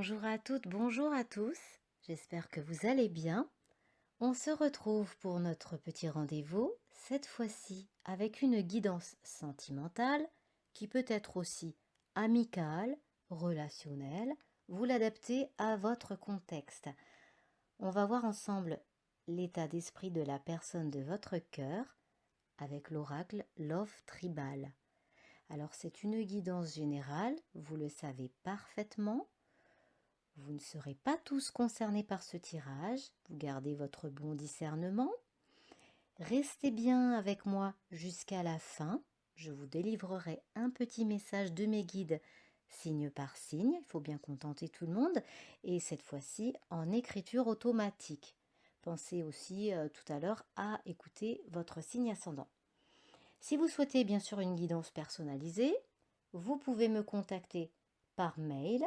Bonjour à toutes, bonjour à tous. J'espère que vous allez bien. On se retrouve pour notre petit rendez-vous, cette fois-ci avec une guidance sentimentale qui peut être aussi amicale, relationnelle. Vous l'adaptez à votre contexte. On va voir ensemble l'état d'esprit de la personne de votre cœur avec l'oracle Love Tribal. Alors c'est une guidance générale, vous le savez parfaitement. Vous ne serez pas tous concernés par ce tirage, vous gardez votre bon discernement. Restez bien avec moi jusqu'à la fin, je vous délivrerai un petit message de mes guides signe par signe, il faut bien contenter tout le monde, et cette fois-ci en écriture automatique. Pensez aussi tout à l'heure à écouter votre signe ascendant. Si vous souhaitez bien sûr une guidance personnalisée, vous pouvez me contacter par mail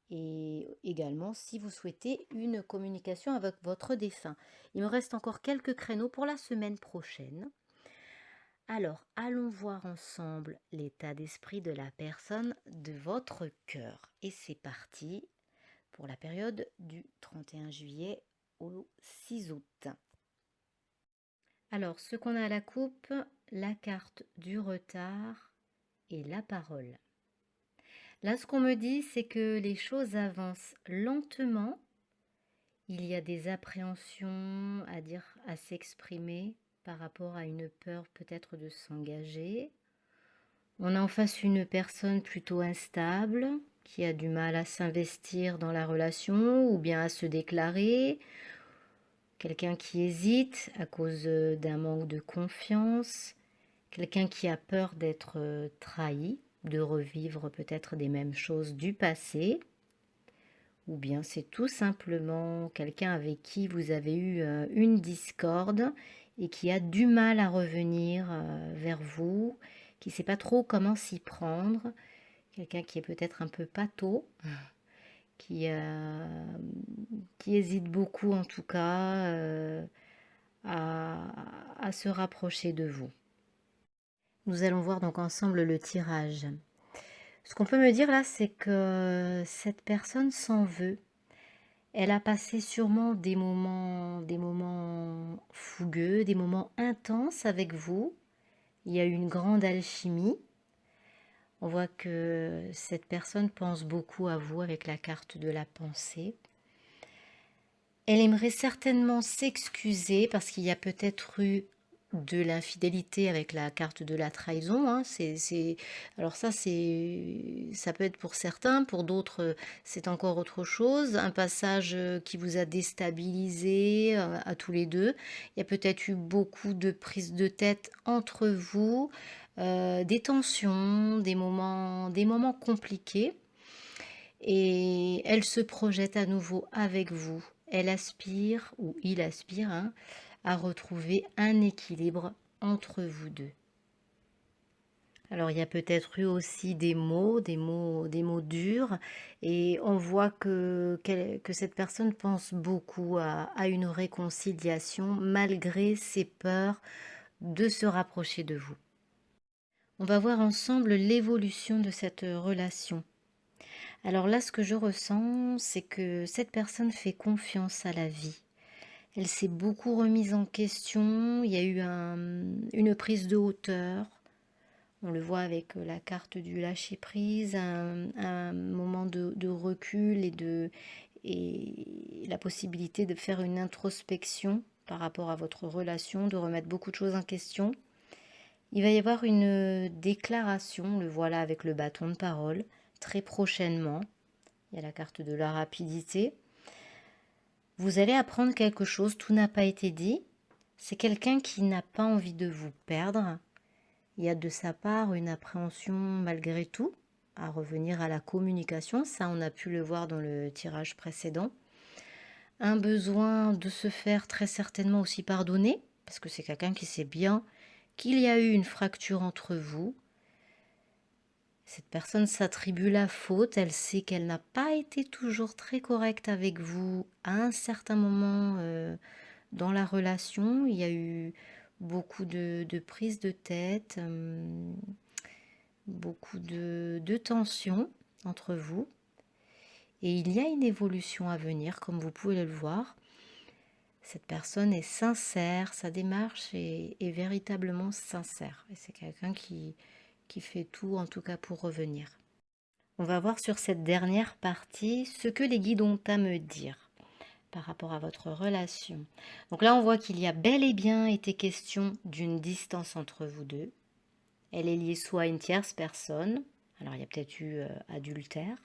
et également si vous souhaitez une communication avec votre défunt. Il me reste encore quelques créneaux pour la semaine prochaine. Alors, allons voir ensemble l'état d'esprit de la personne de votre cœur. Et c'est parti pour la période du 31 juillet au 6 août. Alors, ce qu'on a à la coupe, la carte du retard et la parole. Là, ce qu'on me dit, c'est que les choses avancent lentement. Il y a des appréhensions à dire, à s'exprimer par rapport à une peur peut-être de s'engager. On a en face une personne plutôt instable qui a du mal à s'investir dans la relation ou bien à se déclarer. Quelqu'un qui hésite à cause d'un manque de confiance. Quelqu'un qui a peur d'être trahi, de revivre peut-être des mêmes choses du passé. Ou bien c'est tout simplement quelqu'un avec qui vous avez eu une discorde et qui a du mal à revenir vers vous, qui ne sait pas trop comment s'y prendre, quelqu'un qui est peut-être un peu pâteau, qui, qui hésite beaucoup en tout cas à se rapprocher de vous. Nous allons voir donc ensemble le tirage. Ce qu'on peut me dire là, c'est que cette personne s'en veut. Elle a passé sûrement des moments fougueux, des moments intenses avec vous. Il y a eu une grande alchimie. On voit que cette personne pense beaucoup à vous avec la carte de la pensée. Elle aimerait certainement s'excuser parce qu'il y a peut-être eu de l'infidélité avec la carte de la trahison. Hein. Alors ça peut être pour certains, pour d'autres c'est encore autre chose. Un passage qui vous a déstabilisé à tous les deux. Il y a peut-être eu beaucoup de prises de tête entre vous, des tensions, des moments compliqués. Et elle se projette à nouveau avec vous. Elle aspire, ou il aspire, hein, à retrouver un équilibre entre vous deux. Alors il y a peut-être eu aussi des mots durs, et on voit que cette personne pense beaucoup à une réconciliation malgré ses peurs de se rapprocher de vous. On va voir ensemble l'évolution de cette relation. Alors là, ce que je ressens, c'est que cette personne fait confiance à la vie. Elle s'est beaucoup remise en question, il y a eu une prise de hauteur. On le voit avec la carte du lâcher-prise, un moment de recul et la possibilité de faire une introspection par rapport à votre relation, de remettre beaucoup de choses en question. Il va y avoir une déclaration, le voilà avec le bâton de parole, très prochainement. Il y a la carte de la rapidité. Vous allez apprendre quelque chose, tout n'a pas été dit. C'est quelqu'un qui n'a pas envie de vous perdre. Il y a de sa part une appréhension malgré tout à revenir à la communication. Ça, on a pu le voir dans le tirage précédent. Un besoin de se faire très certainement aussi pardonner, parce que c'est quelqu'un qui sait bien qu'il y a eu une fracture entre vous. Cette personne s'attribue la faute, elle sait qu'elle n'a pas été toujours très correcte avec vous à un certain moment dans la relation. Il y a eu beaucoup de prises de tête, beaucoup de tensions entre vous. Et il y a une évolution à venir, comme vous pouvez le voir. Cette personne est sincère, sa démarche est véritablement sincère. Et c'est quelqu'un qui fait tout, en tout cas, pour revenir. On va voir sur cette dernière partie ce que les guides ont à me dire par rapport à votre relation. Donc là, on voit qu'il y a bel et bien été question d'une distance entre vous deux. Elle est liée soit à une tierce personne, alors il y a peut-être eu adultère,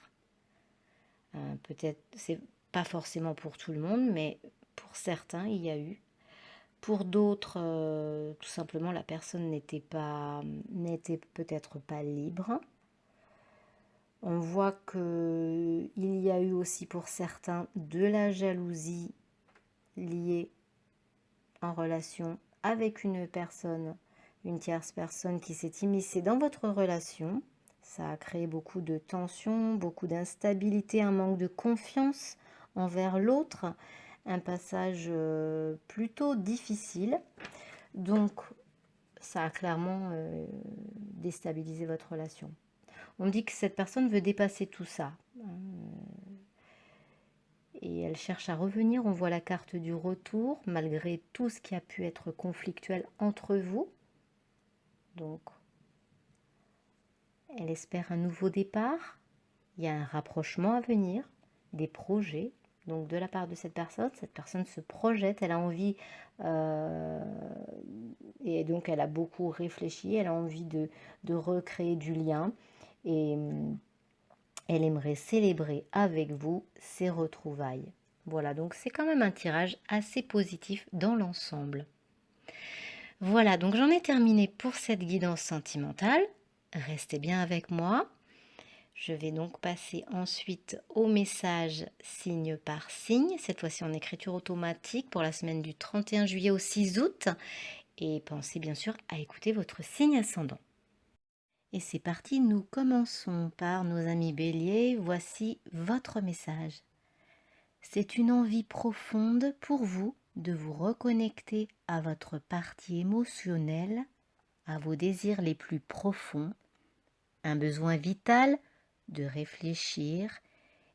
peut-être, c'est pas forcément pour tout le monde, mais pour certains, il y a eu. Pour d'autres, tout simplement, la personne n'était peut-être pas libre. On voit qu'il y a eu aussi pour certains de la jalousie liée en relation avec une personne, une tierce personne qui s'est immiscée dans votre relation. Ça a créé beaucoup de tensions, beaucoup d'instabilité, un manque de confiance envers l'autre, un passage plutôt difficile. Donc, ça a clairement déstabilisé votre relation. On dit que cette personne veut dépasser tout ça. Et elle cherche à revenir. On voit la carte du retour, malgré tout ce qui a pu être conflictuel entre vous. Donc, elle espère un nouveau départ. Il y a un rapprochement à venir, des projets. Donc, de la part de cette personne se projette, elle a envie, et donc elle a beaucoup réfléchi, elle a envie de recréer du lien. Et elle aimerait célébrer avec vous ces retrouvailles. Voilà, donc c'est quand même un tirage assez positif dans l'ensemble. Voilà, donc j'en ai terminé pour cette guidance sentimentale. Restez bien avec moi. Je vais donc passer ensuite au message signe par signe, cette fois-ci en écriture automatique pour la semaine du 31 juillet au 6 août. Et pensez bien sûr à écouter votre signe ascendant. Et c'est parti, nous commençons par nos amis béliers. Voici votre message. C'est une envie profonde pour vous de vous reconnecter à votre partie émotionnelle, à vos désirs les plus profonds, un besoin vital de réfléchir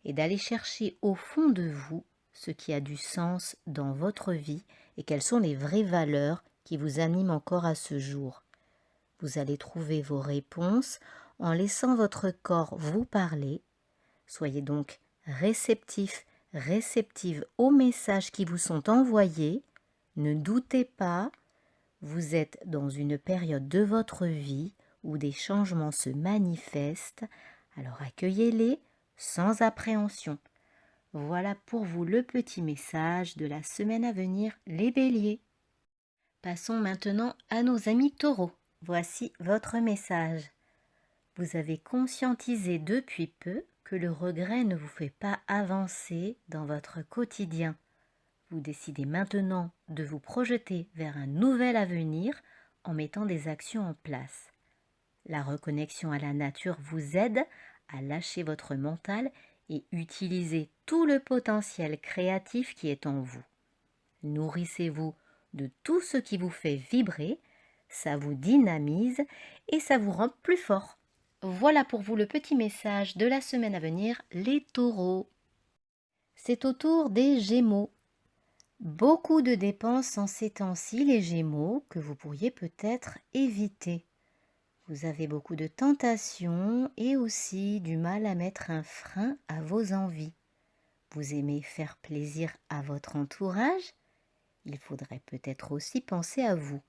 et d'aller chercher au fond de vous ce qui a du sens dans votre vie et quelles sont les vraies valeurs qui vous animent encore à ce jour. Vous allez trouver vos réponses en laissant votre corps vous parler. Soyez donc réceptif, réceptive aux messages qui vous sont envoyés. Ne doutez pas, vous êtes dans une période de votre vie où des changements se manifestent, alors accueillez-les sans appréhension. Voilà pour vous le petit message de la semaine à venir, les béliers. Passons maintenant à nos amis taureaux. Voici votre message. Vous avez conscientisé depuis peu que le regret ne vous fait pas avancer dans votre quotidien. Vous décidez maintenant de vous projeter vers un nouvel avenir en mettant des actions en place. La reconnexion à la nature vous aide à lâcher votre mental et utiliser tout le potentiel créatif qui est en vous. Nourrissez-vous de tout ce qui vous fait vibrer, ça vous dynamise et ça vous rend plus fort. Voilà pour vous le petit message de la semaine à venir, les taureaux. C'est au tour des Gémeaux. Beaucoup de dépenses en ces temps-ci, les Gémeaux, que vous pourriez peut-être éviter. Vous avez beaucoup de tentations et aussi du mal à mettre un frein à vos envies. Vous aimez faire plaisir à votre entourage? Il faudrait peut-être aussi penser à vous.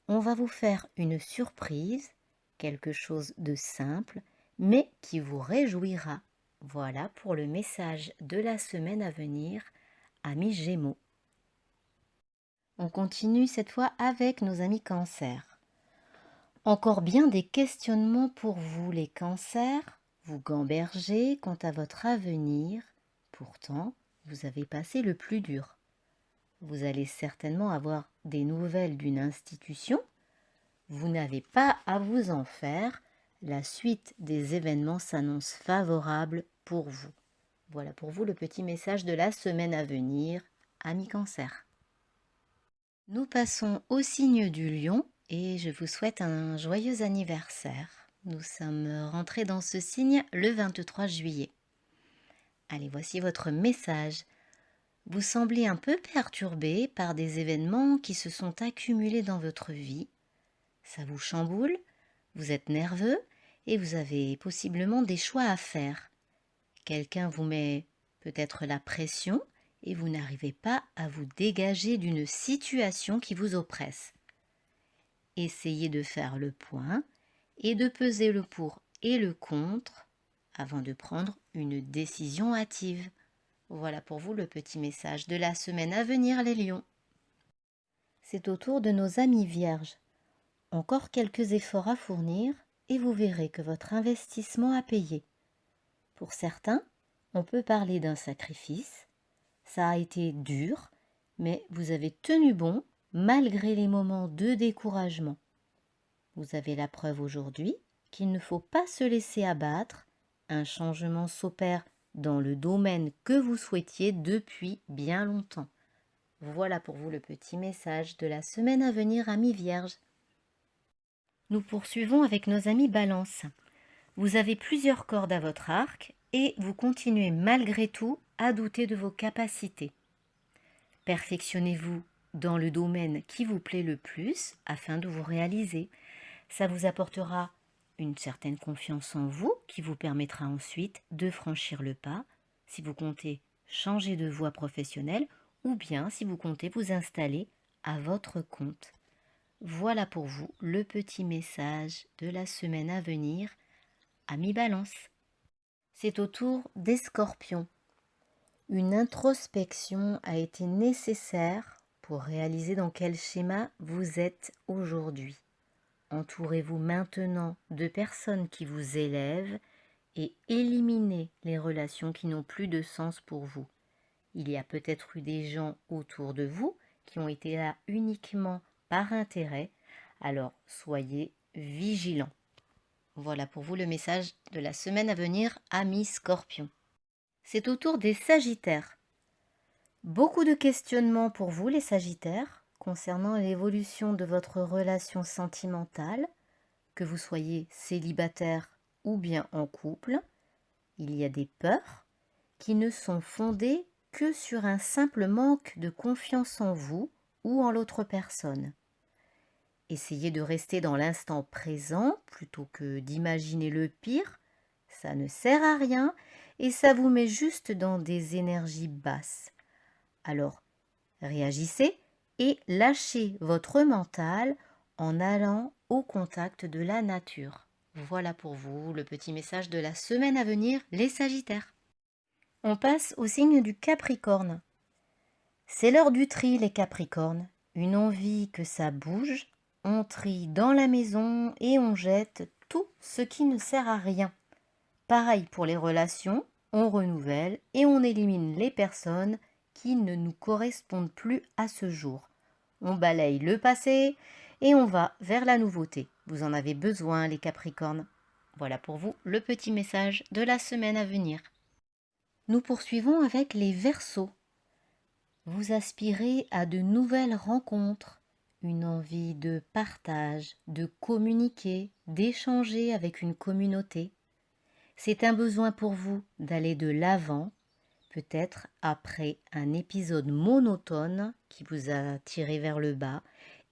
On va vous faire une surprise, quelque chose de simple, mais qui vous réjouira. Voilà pour le message de la semaine à venir, amis Gémeaux. On continue cette fois avec nos amis Cancers. Encore bien des questionnements pour vous les Cancers, vous gambergez quant à votre avenir. Pourtant, vous avez passé le plus dur. Vous allez certainement avoir des nouvelles d'une institution. Vous n'avez pas à vous en faire. La suite des événements s'annonce favorable pour vous. Voilà pour vous le petit message de la semaine à venir, amis Cancer. Nous passons au signe du Lion et je vous souhaite un joyeux anniversaire. Nous sommes rentrés dans ce signe le 23 juillet. Allez, voici votre message. Vous semblez un peu perturbé par des événements qui se sont accumulés dans votre vie. Ça vous chamboule, vous êtes nerveux et vous avez possiblement des choix à faire. Quelqu'un vous met peut-être la pression et vous n'arrivez pas à vous dégager d'une situation qui vous oppresse. Essayez de faire le point et de peser le pour et le contre avant de prendre une décision hâtive. Voilà pour vous le petit message de la semaine à venir, les lions. C'est au tour de nos amis vierges. Encore quelques efforts à fournir et vous verrez que votre investissement a payé. Pour certains, on peut parler d'un sacrifice. Ça a été dur, mais vous avez tenu bon malgré les moments de découragement. Vous avez la preuve aujourd'hui qu'il ne faut pas se laisser abattre. Un changement s'opère dans le domaine que vous souhaitiez depuis bien longtemps. Voilà pour vous le petit message de la semaine à venir, amis vierges. Nous poursuivons avec nos amis Balance. Vous avez plusieurs cordes à votre arc et vous continuez malgré tout à douter de vos capacités. Perfectionnez-vous dans le domaine qui vous plaît le plus afin de vous réaliser. Ça vous apportera une certaine confiance en vous qui vous permettra ensuite de franchir le pas si vous comptez changer de voie professionnelle ou bien si vous comptez vous installer à votre compte. Voilà pour vous le petit message de la semaine à venir, amis Balance. C'est au tour des Scorpions. Une introspection a été nécessaire pour réaliser dans quel schéma vous êtes aujourd'hui. Entourez-vous maintenant de personnes qui vous élèvent et éliminez les relations qui n'ont plus de sens pour vous. Il y a peut-être eu des gens autour de vous qui ont été là uniquement par intérêt, alors soyez vigilants. Voilà pour vous le message de la semaine à venir, amis Scorpions. C'est au tour des Sagittaires. Beaucoup de questionnements pour vous, les Sagittaires, concernant l'évolution de votre relation sentimentale, que vous soyez célibataire ou bien en couple. Il y a des peurs qui ne sont fondées que sur un simple manque de confiance en vous ou en l'autre personne. Essayez de rester dans l'instant présent plutôt que d'imaginer le pire. Ça ne sert à rien et ça vous met juste dans des énergies basses. Alors, réagissez et lâchez votre mental en allant au contact de la nature. Voilà pour vous le petit message de la semaine à venir, les Sagittaires. On passe au signe du Capricorne. C'est l'heure du tri, les Capricornes. Une envie que ça bouge. On trie dans la maison et on jette tout ce qui ne sert à rien. Pareil pour les relations, on renouvelle et on élimine les personnes qui ne nous correspondent plus à ce jour. On balaye le passé et on va vers la nouveauté. Vous en avez besoin, les Capricornes. Voilà pour vous le petit message de la semaine à venir. Nous poursuivons avec les Verseaux. Vous aspirez à de nouvelles rencontres, une envie de partage, de communiquer, d'échanger avec une communauté. C'est un besoin pour vous d'aller de l'avant, peut-être après un épisode monotone qui vous a tiré vers le bas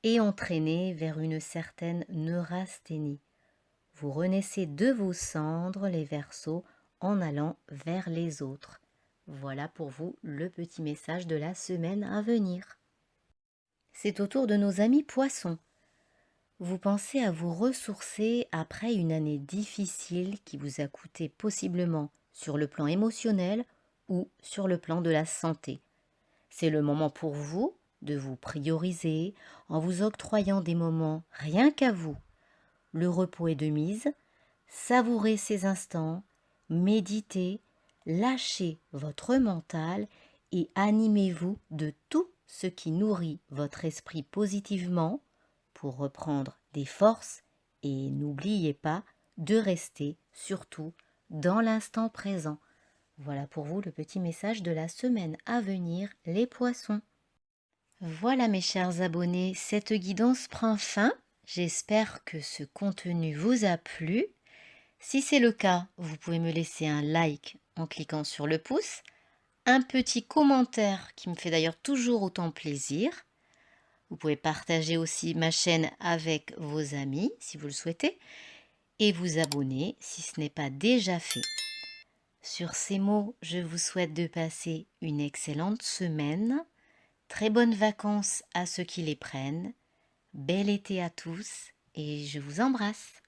et entraîné vers une certaine neurasthénie. Vous renaissez de vos cendres, les Verseaux, en allant vers les autres. Voilà pour vous le petit message de la semaine à venir. C'est au tour de nos amis Poissons. Vous pensez à vous ressourcer après une année difficile qui vous a coûté possiblement sur le plan émotionnel ou sur le plan de la santé. C'est le moment pour vous de vous prioriser en vous octroyant des moments rien qu'à vous. Le repos est de mise, savourez ces instants, méditez, lâchez votre mental et animez-vous de tout ce qui nourrit votre esprit positivement pour reprendre des forces et n'oubliez pas de rester surtout dans l'instant présent. Voilà pour vous le petit message de la semaine à venir, les Poissons. Voilà mes chers abonnés, cette guidance prend fin. J'espère que ce contenu vous a plu. Si c'est le cas, vous pouvez me laisser un like en cliquant sur le pouce, un petit commentaire qui me fait d'ailleurs toujours autant plaisir. Vous pouvez partager aussi ma chaîne avec vos amis si vous le souhaitez et vous abonner si ce n'est pas déjà fait. Sur ces mots, je vous souhaite de passer une excellente semaine. Très bonnes vacances à ceux qui les prennent. Bel été à tous et je vous embrasse.